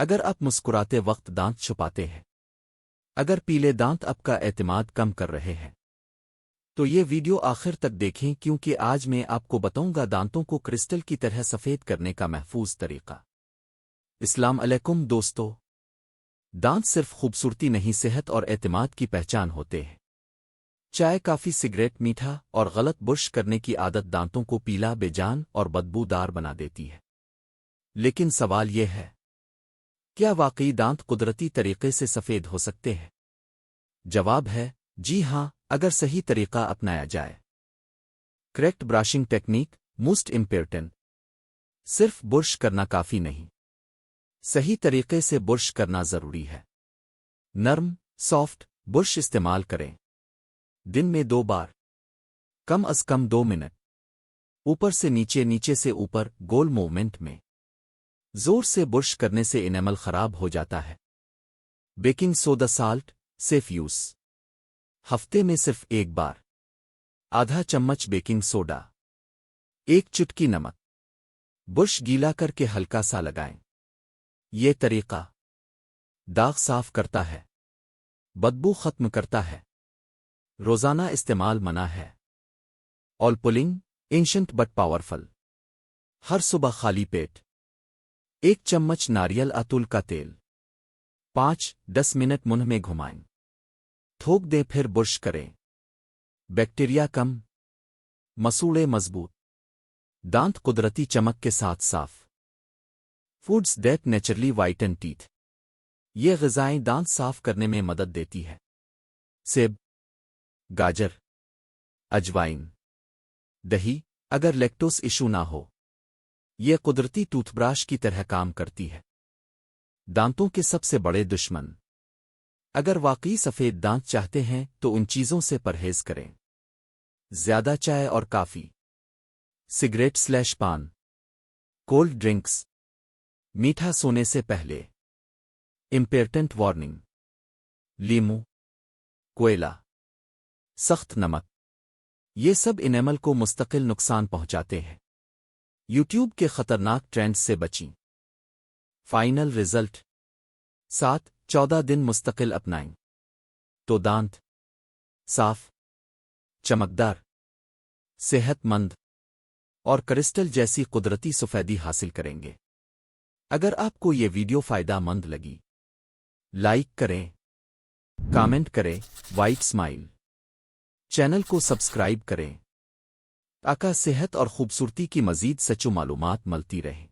اگر آپ مسکراتے وقت دانت چھپاتے ہیں، اگر پیلے دانت آپ کا اعتماد کم کر رہے ہیں، تو یہ ویڈیو آخر تک دیکھیں کیونکہ آج میں آپ کو بتاؤں گا دانتوں کو کرسٹل کی طرح سفید کرنے کا محفوظ طریقہ۔ السلام علیکم دوستو، دانت صرف خوبصورتی نہیں صحت اور اعتماد کی پہچان ہوتے ہیں۔ چائے، کافی، سگریٹ، میٹھا اور غلط برش کرنے کی عادت دانتوں کو پیلا، بے جان اور بدبو دار بنا دیتی ہے۔ لیکن سوال یہ ہے، کیا واقعی دانت قدرتی طریقے سے سفید ہو سکتے ہیں؟ جواب ہے جی ہاں، اگر صحیح طریقہ اپنایا جائے۔ Correct brushing technique most important. صرف برش کرنا کافی نہیں، صحیح طریقے سے برش کرنا ضروری ہے۔ نرم، سافٹ برش استعمال کریں۔ دن میں 2 بار، کم از کم 2 منٹ۔ اوپر سے نیچے، نیچے سے اوپر، گول موومنٹ میں۔ زور سے برش کرنے سے انیمل خراب ہو جاتا ہے۔ Baking soda salt safe use. ہفتے میں صرف 1 بار، آدھا چمچ بیکنگ سوڈا، 1 چٹکی نمک، برش گیلا کر کے ہلکا سا لگائیں۔ یہ طریقہ داغ صاف کرتا ہے، بدبو ختم کرتا ہے۔ روزانہ استعمال منع ہے۔ آل پولنگ اینشنٹ بٹ پاورفل۔ ہر صبح خالی پیٹ 1 چمچ ناریل اتول کا تیل، 5-10 منٹ منہ میں گھمائیں، تھوک دیں، پھر برش کریں۔ بیکٹیریا کم، مسوڑے مضبوط، دانت قدرتی چمک کے ساتھ صاف۔ Foods that naturally whiten teeth. یہ غذائیں دانت صاف کرنے میں مدد دیتی ہے۔ سیب، گاجر، اجوائن، دہی، اگر لیکٹوز ایشو نہ ہو، یہ قدرتی ٹوتھ برش کی طرح کام کرتی ہے۔ دانتوں کے سب سے بڑے دشمن۔ اگر واقعی سفید دانت چاہتے ہیں تو ان چیزوں سے پرہیز کریں۔ زیادہ چائے اور کافی، سگریٹ / پان، کولڈ ڈرنکس، میٹھا سونے سے پہلے۔ امپورٹنٹ وارننگ: لیمو، کوئلہ، سخت نمک، یہ سب انیمل کو مستقل نقصان پہنچاتے ہیں۔ یوٹیوب کے خطرناک ٹرینڈز سے بچیں۔ فائنل رزلٹ: 7-14 دن مستقل اپنائیں تو دانت صاف، چمکدار، صحت مند اور کرسٹل جیسی قدرتی سفیدی حاصل کریں گے۔ اگر آپ کو یہ ویڈیو فائدہ مند لگی، لائک کریں، کامنٹ کریں، وائٹ سمائل، چینل کو سبسکرائب کریں تاکہ صحت اور خوبصورتی کی مزید سچو معلومات ملتی رہیں۔